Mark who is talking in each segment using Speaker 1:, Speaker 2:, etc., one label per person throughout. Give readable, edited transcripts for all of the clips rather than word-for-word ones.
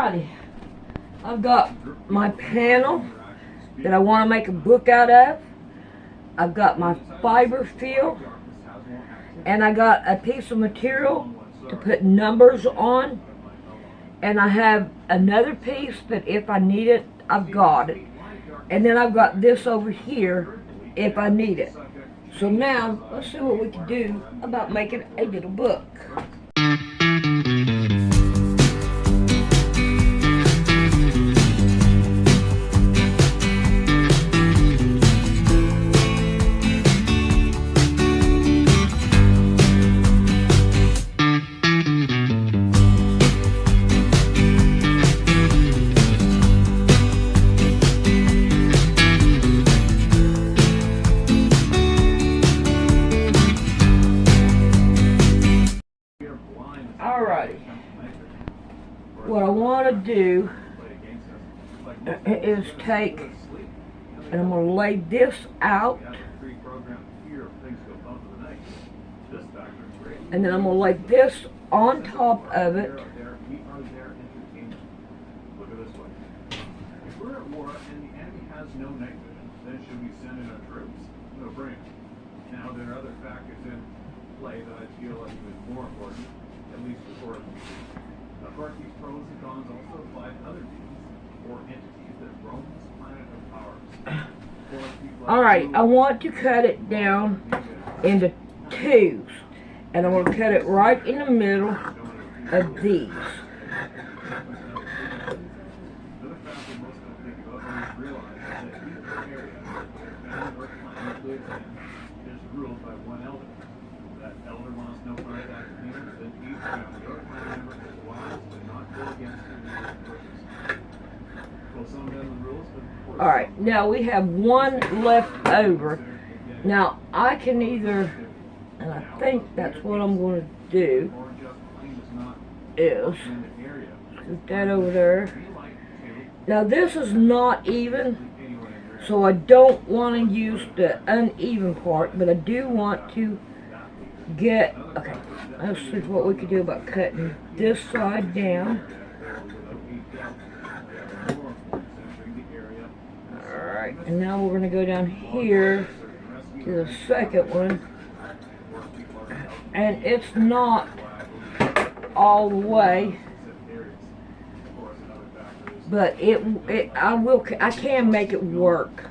Speaker 1: Alrighty, I've got my panel that I want to make a book out of. I've got my fiber fill, and I got a piece of material to put numbers on, and I have another piece that if I need it, I've got it. And then I've got this over here if I need it. So now, let's see what we can do about making a little book. Alrighty, what I want to do is take, and I'm going to lay this out, and then I'm going to lay this on top of it.
Speaker 2: If we're at war and the enemy has no night vision, then should we send in our troops? No brainer. Now there are other factors in play that I feel are even more important, at least before the meeting. Of course, these pros and cons also apply to other beings or entities that roam this planet of ours.
Speaker 1: Alright, I want to cut it down into twos, and I'm going to cut it right in the middle of these.
Speaker 2: Another factor most don't think about or realize is that each area that our planet lives in is ruled by one elder. That elder wants no contact with humans, then each family or clan member is wise to not go against the leader's wishes. Well, some of them rules, but of course.
Speaker 1: Alright, now we have one left over. Now, I can either, and I think that's what I'm going to do, is scoot that over there. Now, this is not even, so I don't want to use the uneven part, but I do want to get, okay, let's see what we can do about cutting this side down. Alright, and now we're going to go down here to the second one, and it's not all the way, but I can make it work.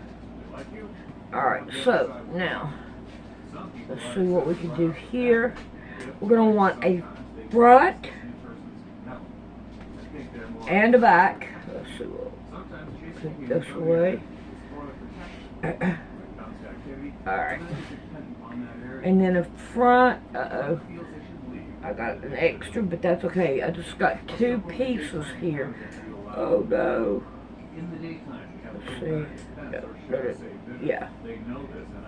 Speaker 1: Alright, so now let's see what we can do here. We're going to want a front and a back. Let's see what put this away. Alright. And then a front, I got an extra, but that's okay. I just got two pieces here. Oh no. Let's see. Yeah.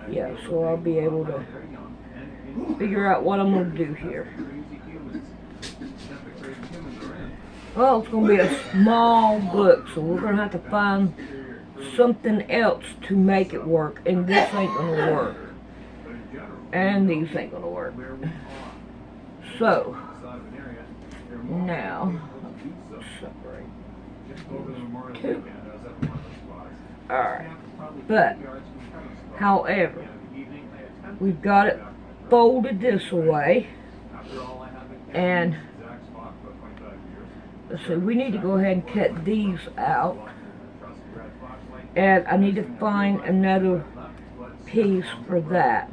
Speaker 1: Yeah, so I'll be able to figure out what I'm going to do here. Well, it's going to be a small book, so we're going to have to find something else to make it work. And this ain't going to work. And these ain't going to work. So, now, separate two. Alright. But, however, we've got it folded this way. And, let's see, we need to go ahead and cut these out. And I need to find another piece for that.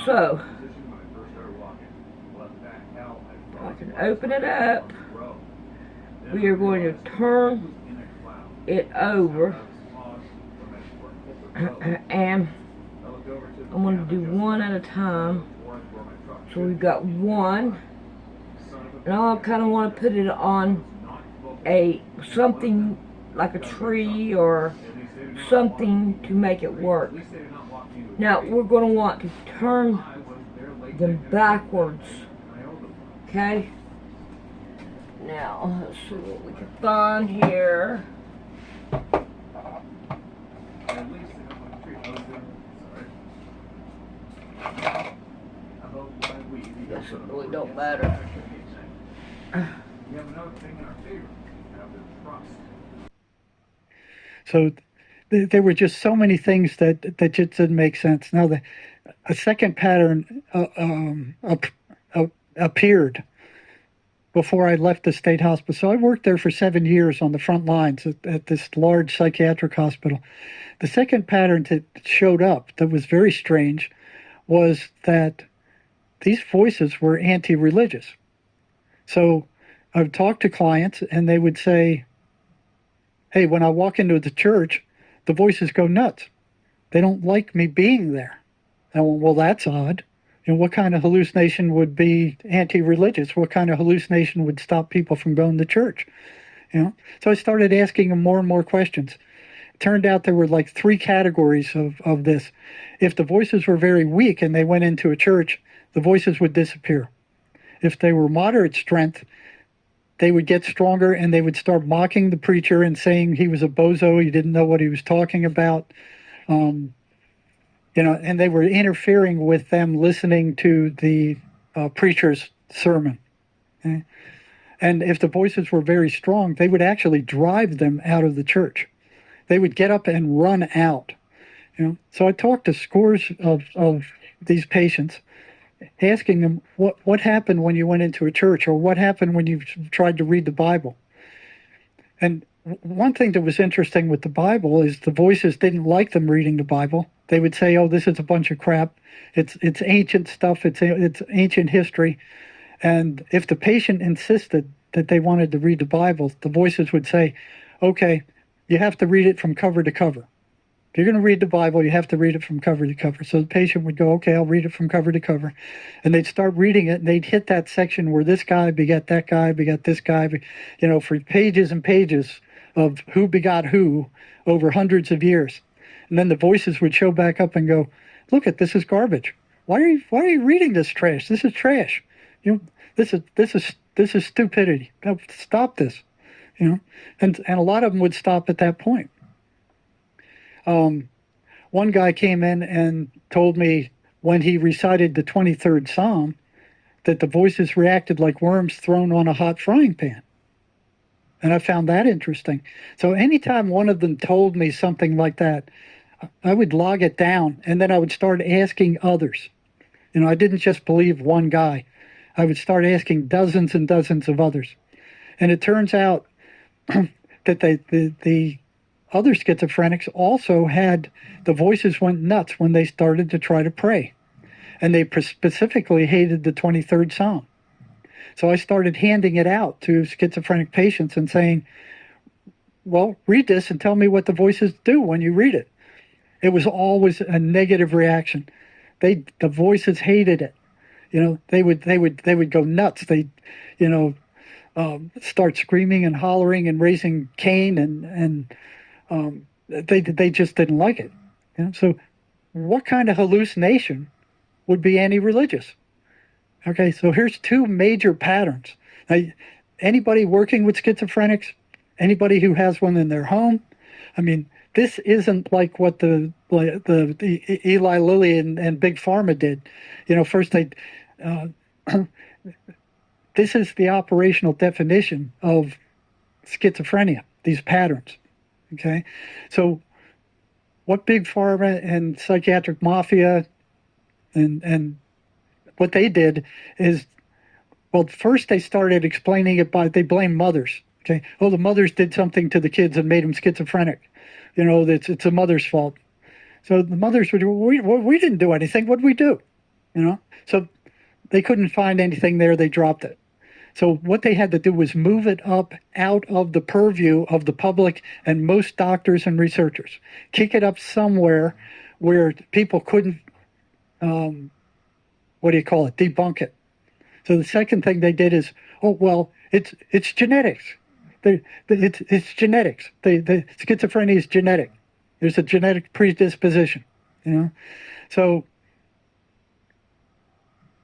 Speaker 1: So, I can open it up. We are going to turn it over. And I'm going to do one at a time. So we've got one. Now I kind of want to put it on something like a tree or something to make it work. Now we're going to want to turn them backwards. Okay? Now let's see what we can find here. Guess it really don't matter.
Speaker 2: We have another thing in our favor. We have their trust.
Speaker 3: So there were just so many things that just didn't make sense. Now, a second pattern appeared before I left the state hospital. So I worked there for 7 years on the front lines at this large psychiatric hospital. The second pattern that showed up that was very strange was that these voices were anti-religious. So I would talk to clients and they would say, hey, when I walk into the church, the voices go nuts. They don't like me being there. I went, well, that's odd. And what kind of hallucination would be anti-religious? What kind of hallucination would stop people from going to church? So I started asking them more and more questions. It turned out there were like 3 categories of this. If the voices were very weak and they went into a church, the voices would disappear. If they were moderate strength, they would get stronger and they would start mocking the preacher and saying he was a bozo, he didn't know what he was talking about. And they were interfering with them listening to the preacher's sermon. Okay? And if the voices were very strong, they would actually drive them out of the church. They would get up and run out. So I talked to scores of these patients, asking them what happened when you went into a church, or what happened when you tried to read the Bible. And one thing that was interesting with the Bible is the voices didn't like them reading the Bible. They would say, oh, this is a bunch of crap. It's ancient stuff. It's ancient history. And if the patient insisted that they wanted to read the Bible, the voices would say, okay, you have to read it from cover to cover. If you're going to read the Bible, you have to read it from cover to cover. So the patient would go, okay, I'll read it from cover to cover. And they'd start reading it, and they'd hit that section where this guy begat that guy, begat this guy, for pages and pages of who begot who over hundreds of years. And then the voices would show back up and go, look at this is garbage. Why are you reading this trash? This is trash. This is stupidity. Stop this. And a lot of them would stop at that point. One guy came in and told me when he recited the 23rd Psalm that the voices reacted like worms thrown on a hot frying pan. And I found that interesting. So anytime one of them told me something like that, I would log it down, and then I would start asking others. I didn't just believe one guy. I would start asking dozens and dozens of others. And it turns out that the other schizophrenics also had, the voices went nuts when they started to try to pray. And they specifically hated the 23rd Psalm. So I started handing it out to schizophrenic patients and saying, well, read this and tell me what the voices do when you read it. It was always a negative reaction. The voices hated it. They would go nuts. They, start screaming and hollering and raising Cain, and they just didn't like it. So what kind of hallucination would be anti-religious? Okay, so here's 2 major patterns. Now, anybody working with schizophrenics, anybody who has one in their home, this isn't like what the Eli Lilly and Big Pharma did. First this is the operational definition of schizophrenia, these patterns. Okay, so what Big Pharma and psychiatric mafia and what they did is, well, first they started explaining it they blamed mothers. Okay, oh, the mothers did something to the kids and made them schizophrenic. It's a mother's fault. So the mothers would, we didn't do anything. What did we do? So they couldn't find anything there. They dropped it. So what they had to do was move it up out of the purview of the public and most doctors and researchers. Kick it up somewhere where people couldn't, debunk it. So the second thing they did is, it's genetics. It's genetics. The schizophrenia is genetic. There's a genetic predisposition. So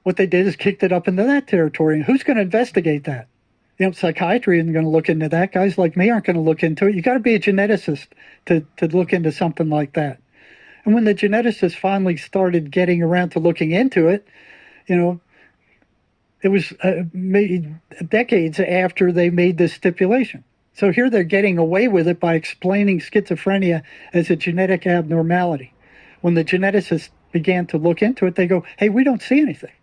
Speaker 3: what they did is kicked it up into that territory. And who's going to investigate that? Psychiatry isn't going to look into that. Guys like me aren't going to look into it. You got to be a geneticist to look into something like that. And when the geneticists finally started getting around to looking into it, It was made decades after they made this stipulation. So here they're getting away with it by explaining schizophrenia as a genetic abnormality. When the geneticists began to look into it, they go, hey, we don't see anything.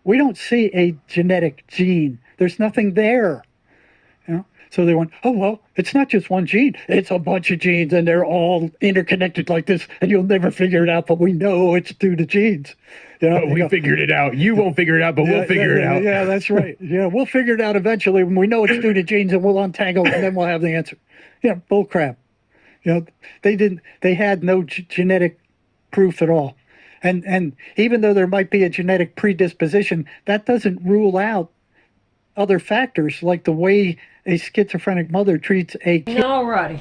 Speaker 3: We don't see a genetic gene. There's nothing there. You know? So they went, oh, well, it's not just one gene. It's a bunch of genes, and they're all interconnected like this, and you'll never figure it out, but we know it's due to genes. You know,
Speaker 4: But we figured it out. You won't figure it out, but we'll figure it out.
Speaker 3: Yeah, that's right. Yeah, we'll figure it out eventually when we know it's due to genes, and we'll untangle it, and then we'll have the answer. Yeah, bull crap. You know, they had no genetic proof at all. And even though there might be a genetic predisposition, that doesn't rule out other factors like the way a schizophrenic mother treats a kid.
Speaker 1: Alrighty.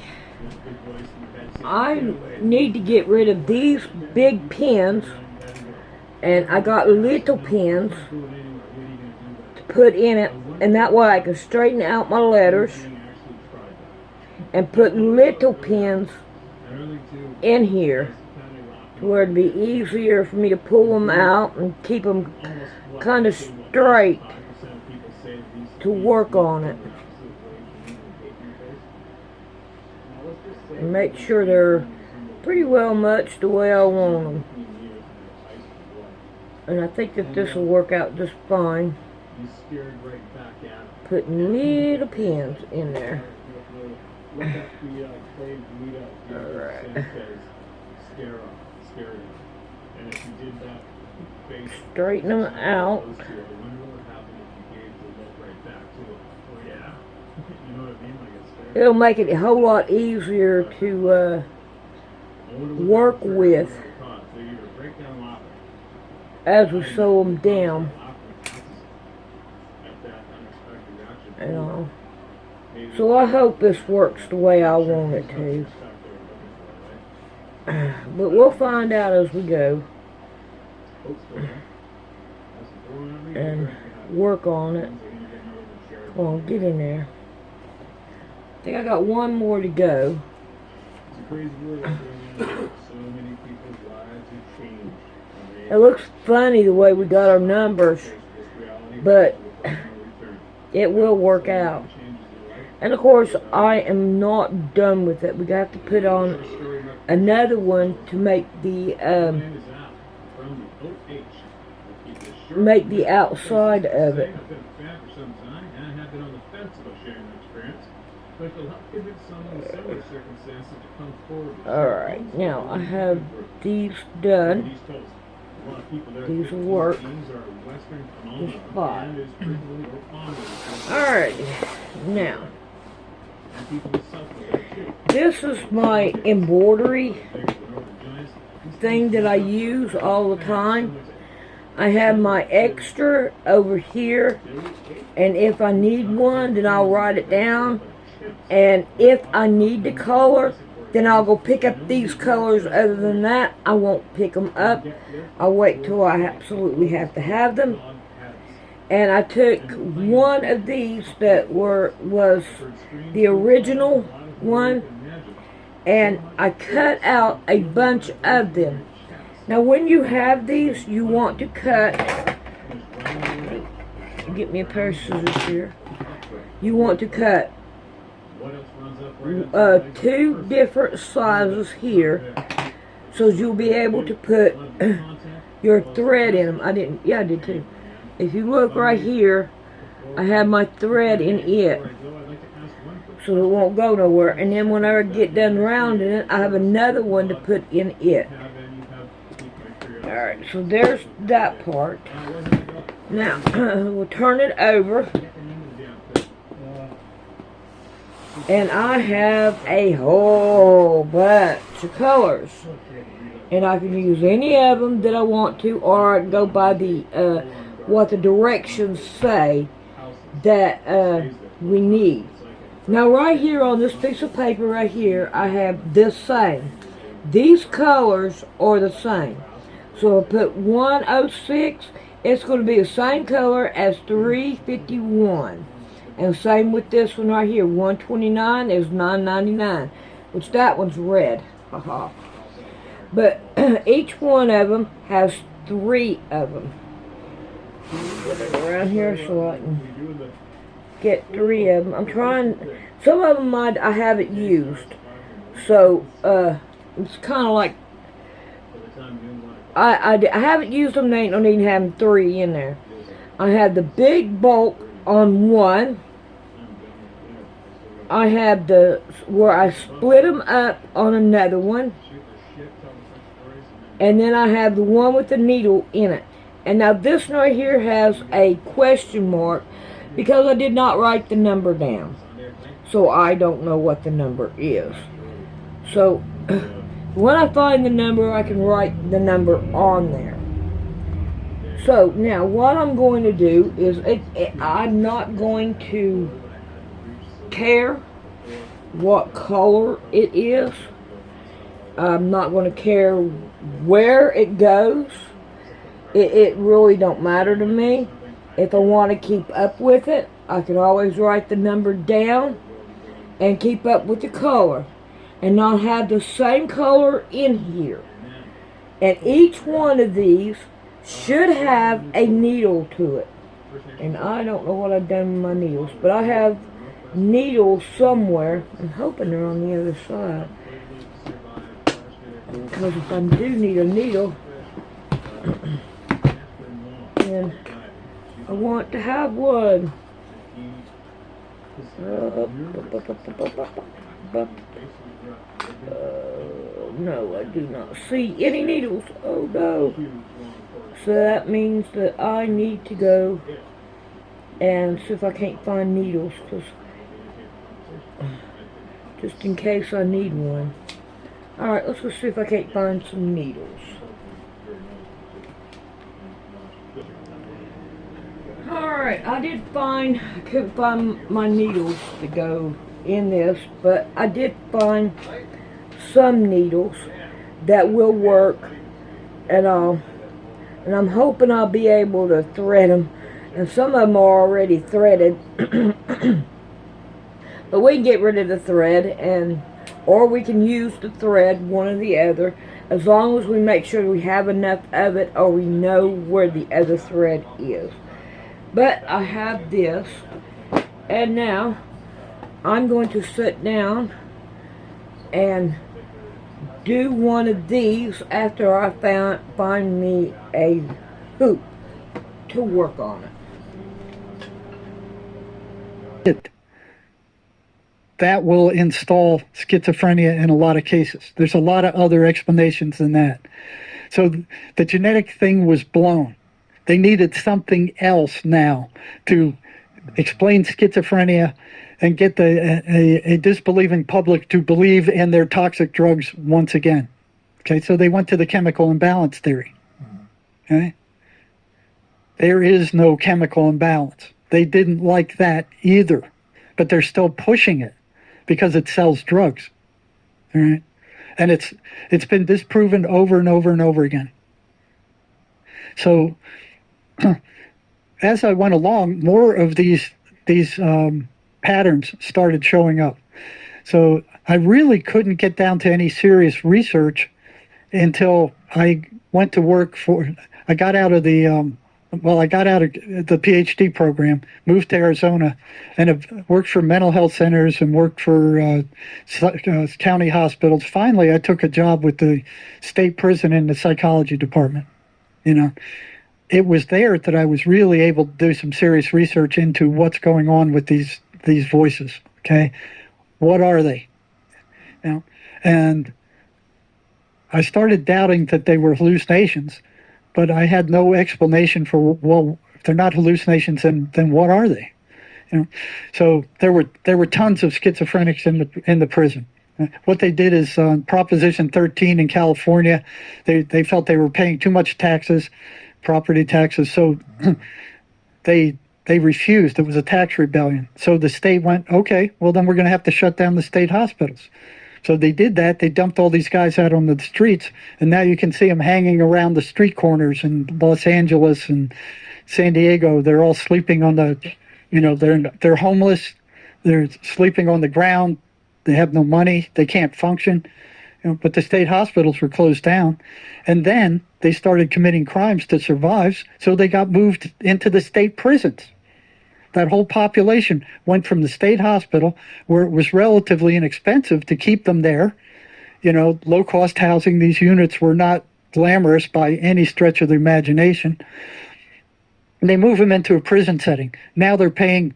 Speaker 1: I need to get rid of these big pins, and I got little pins to put in it, and that way I can straighten out my letters and put little pins in here to where it'd be easier for me to pull them out and keep them kind of straight to work on it. And make sure they're pretty well much the way I want them. And I think that this will work out just fine. Putting little pins in there. Alright. Straighten them out. It'll make it a whole lot easier to work with as we sew them down. And all. So I hope this works the way I want it to. But we'll find out as we go. And work on it. Come on, get in there. I think I got one more to go. It looks funny the way we got our numbers, but it will work out. And of course, I am not done with it. We have to put on another one to make the outside of it. Alright, now I have these done. These will work just fine. Alright, now this is my embroidery thing that I use all the time. I have my extra over here, and if I need one, then I'll write it down. And if I need the color, then I'll go pick up these colors. Other than that, I won't pick them up. I'll wait till I absolutely have to have them. And I took one of these that was the original one, and I cut out a bunch of them. Now when you have these, you want to cut, get me a pair of scissors here. You want to cut 2 different sizes here, so you'll be able to put your thread in them. I did too. If you look right here, I have my thread in it, so it won't go nowhere. And then when I get done rounding it, I have another one to put in it. Alright, so there's that part. Now, we'll turn it over. And I have a whole bunch of colors. And I can use any of them that I want to, or I can go by the what the directions say that we need. Now right here on this piece of paper right here, I have this same. These colors are the same. So I put 106, it's going to be the same color as 351. And same with this one right here, 129 is 9.99, which that one's red. Haha. But each one of them has 3 of them. around here so I can get 3 of them. I'm trying. Some of them I haven't used, so it's kind of like I haven't used them. They ain't no need having 3 in there. I have the big bulk on one. I have the where I split them up on another one, and then I have the one with the needle in it. And now this one right here has a question mark because I did not write the number down, so I don't know what the number is. So when I find the number, I can write the number on there. So now what I'm going to do is I'm not going to care what color it is. I'm not going to care where it goes. It really don't matter to me. If I want to keep up with it, I can always write the number down and keep up with the color and not have the same color in here. And each one of these should have a needle to it. And I don't know what I've done with my needles, but I have needles somewhere. I'm hoping they're on the other side, because if I do need a needle, then I want to have one. No, I do not see any needles. Oh no. So that means that I need to go and see if I can't find needles, because just in case I need one. Alright, let's go see if I can't find some needles. Alright, I couldn't find my needles to go in this, but I did find some needles that will work and all. And I'm hoping I'll be able to thread them. And some of them are already threaded. But we can get rid of the thread, or we can use the thread, one or the other, as long as we make sure we have enough of it or we know where the other thread is. But I have this, and now I'm going to sit down and do one of these after I find me a hoop to work on it.
Speaker 3: That will install schizophrenia in a lot of cases. There's a lot of other explanations than that. So the genetic thing was blown. They needed something else now to explain schizophrenia and get a disbelieving public to believe in their toxic drugs once again. Okay, so they went to the chemical imbalance theory. Okay? There is no chemical imbalance. They didn't like that either, but they're still pushing it because it sells drugs. All right? And it's been disproven over and over and over again. So as I went along, more of these patterns started showing up. So I really couldn't get down to any serious research until I went to work I got out of the PhD program, moved to Arizona, and have worked for mental health centers and worked for county hospitals. Finally, I took a job with the state prison in the psychology department. You know, it was there that I was really able to do some serious research into what's going on with these voices. Okay, what are they? You know, and I started doubting that they were hallucinations, but I had no explanation for, well, if they're not hallucinations, then what are they? You know, so there were tons of schizophrenics in the prison. What they did is Proposition 13 in California, they felt they were paying too much taxes, property taxes, so they refused. It was a tax rebellion. So the state went, okay, well then we're going to have to shut down the state hospitals. So they did that. They dumped all these guys out on the streets, and now you can see them hanging around the street corners in Los Angeles and San Diego. They're all sleeping on they're homeless. They're sleeping on the ground. They have no money. They can't function. But the state hospitals were closed down, and then they started committing crimes to survive, so they got moved into the state prisons. That whole population went from the state hospital, where it was relatively inexpensive to keep them there. Low-cost housing. These units were not glamorous by any stretch of the imagination. And they move them into a prison setting. Now they're paying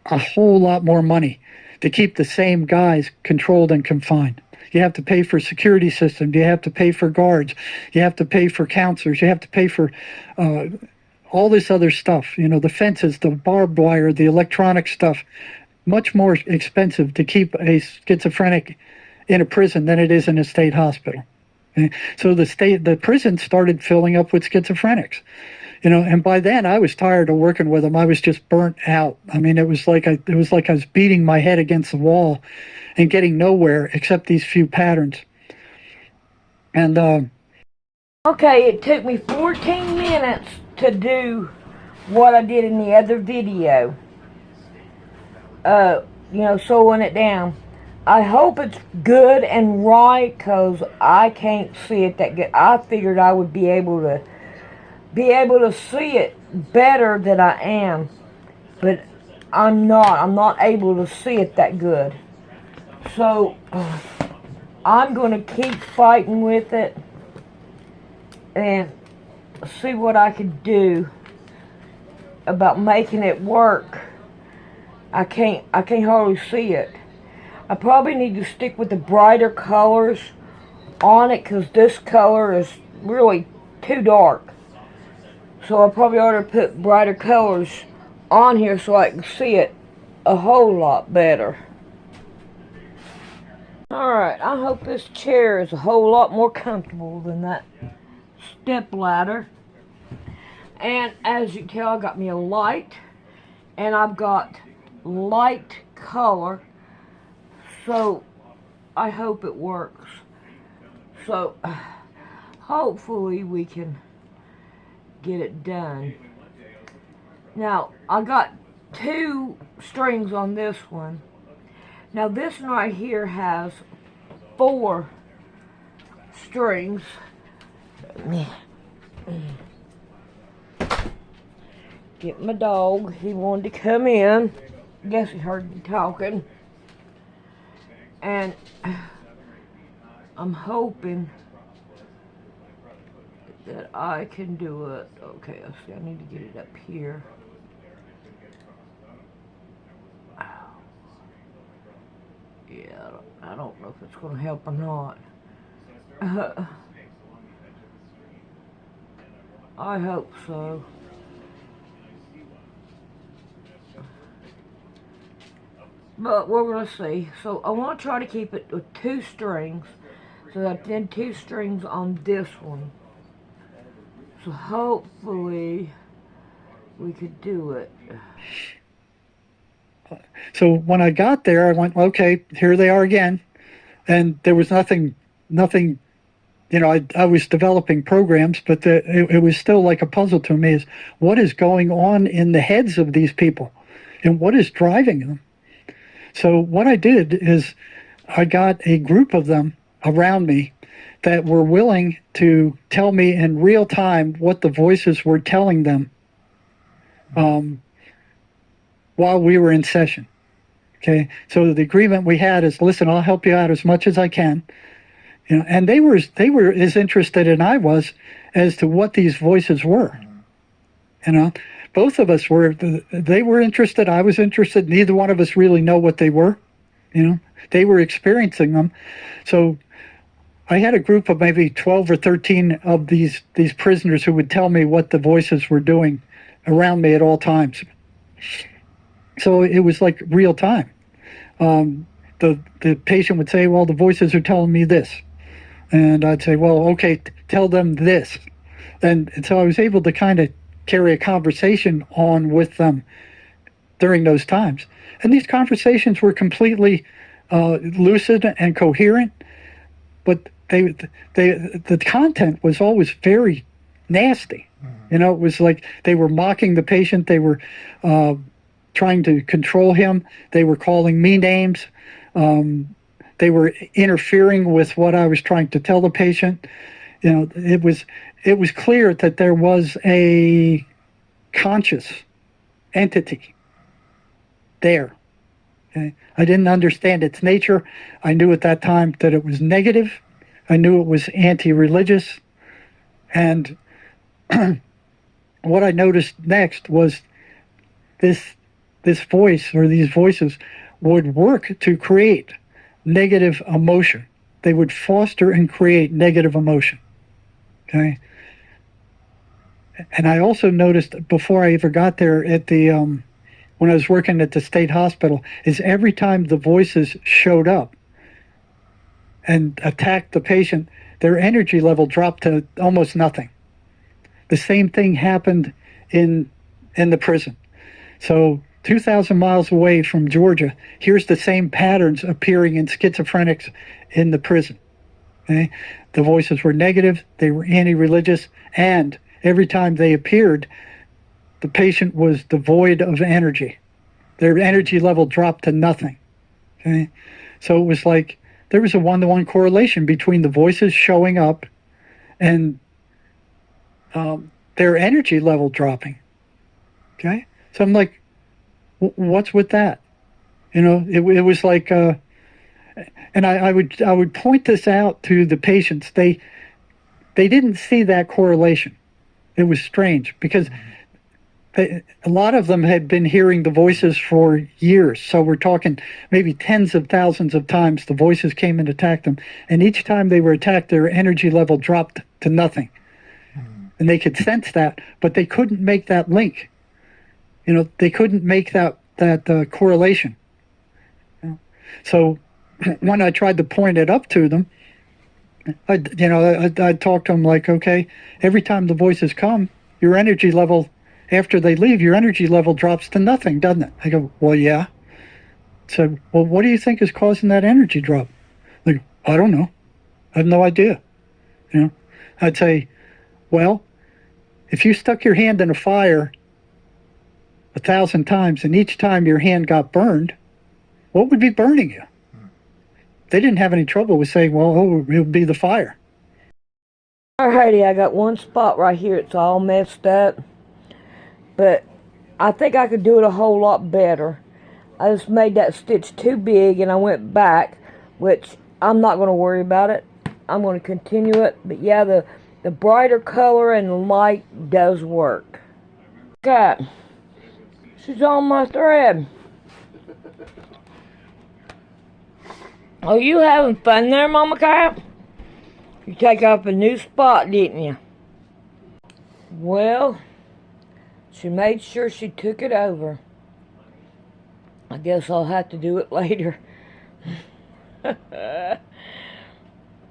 Speaker 3: a whole lot more money to keep the same guys controlled and confined. You have to pay for security systems. You have to pay for guards. You have to pay for counselors. You have to pay for all this other stuff. The fences, the barbed wire, the electronic stuff. Much more expensive to keep a schizophrenic in a prison than it is in a state hospital. Okay? So the prison started filling up with schizophrenics. And by then I was tired of working with them. I was just burnt out. I mean, it was like I was beating my head against the wall and getting nowhere except these few patterns. And
Speaker 1: okay, it took me 14 minutes to do what I did in the other video. Sewing it down. I hope it's good and right, because I can't see it that good. I figured I would be able to see it better than I am, but I'm not. I'm not able to see it that good. So I'm going to keep fighting with it and see what I can do about making it work. I can't hardly see it. I probably need to stick with the brighter colors on it, because this color is really too dark. So I probably ought to put brighter colors on here so I can see it a whole lot better. Alright, I hope this chair is a whole lot more comfortable than that step ladder. And as you can tell, I got me a light, and I've got light color, so I hope it works. So hopefully we can get it done. Now I got 2 strings on this one. Now this one right here has 4 strings. Get my dog. He wanted to come in. Guess he heard me talking. And I'm hoping that I can do it. Okay, I see. I need to get it up here. Yeah, I don't know if it's going to help or not. I hope so. But we're going to see. So I want to try to keep it with 2 strings. So that then 2 strings on this one. So hopefully we could do it.
Speaker 3: So when I got there, I went, okay, here they are again. And there was nothing, I was developing programs, but it was still like a puzzle to me, is what is going on in the heads of these people and what is driving them? So what I did is I got a group of them around me that were willing to tell me in real time what the voices were telling them while we were in session. Okay, so the agreement we had is, listen, I'll help you out as much as I can. And they were as interested as I was as to what these voices were. Both of us were. They were interested. I was interested. Neither one of us really know what they were. They were experiencing them. So I had a group of maybe 12 or 13 of these prisoners who would tell me what the voices were doing around me at all times. So it was like real time. The patient would say, well, the voices are telling me this. And I'd say, well, okay, tell them this. And so I was able to kind of carry a conversation on with them during those times. And these conversations were completely lucid and coherent, but the content was always very nasty. It was like they were mocking the patient. They were trying to control him. They were calling me names. they were interfering with what I was trying to tell the patient. You know, it was clear that there was a conscious entity there. Okay? I didn't understand its nature. I knew at that time that it was negative. I knew it was anti-religious. And what I noticed next was this voice, or these voices, would work to create negative emotion. They would foster and create negative emotion. Okay? And I also noticed, before I ever got there, at the when I was working at the state hospital, is every time the voices showed up and attacked the patient, their energy level dropped to almost nothing. The same thing happened in the prison. So 2,000 miles away from Georgia, here's the same patterns appearing in schizophrenics in the prison. Okay? The voices were negative, they were anti-religious, and every time they appeared, the patient was devoid of energy. Their energy level dropped to nothing. Okay? So it was like there was a one-to-one correlation between the voices showing up and their energy level dropping. Okay? So I'm like, what's with that? You know, it was like, and I would point this out to the patients. They didn't see that correlation. It was strange because a lot of them had been hearing the voices for years. So we're talking maybe tens of thousands of times the voices came and attacked them. And each time they were attacked, their energy level dropped to nothing. And they could sense that, but they couldn't make that link. You know, they couldn't make that correlation. You know? So when I tried to point it up to them, I'd talk to them like, okay, every time the voices come, your energy level, after they leave, your energy level drops to nothing, doesn't it? I go, well, yeah. So, well, what do you think is causing that energy drop? They go, I don't know. I have no idea. You know, I'd say, well, if you stuck your hand in a fire 1,000 times and each time your hand got burned, what would be burning you? They didn't have any trouble with saying, well, it would be the fire.
Speaker 1: Alrighty, I got one spot right here. It's all messed up. But I think I could do it a whole lot better. I just made that stitch too big and I went back, which I'm not going to worry about it. I'm going to continue it. But yeah, the brighter color and the light does work. Cat, she's on my thread. Oh, you having fun there, Mama Cat? You take up a new spot, didn't you? Well, she made sure she took it over. I guess I'll have to do it later.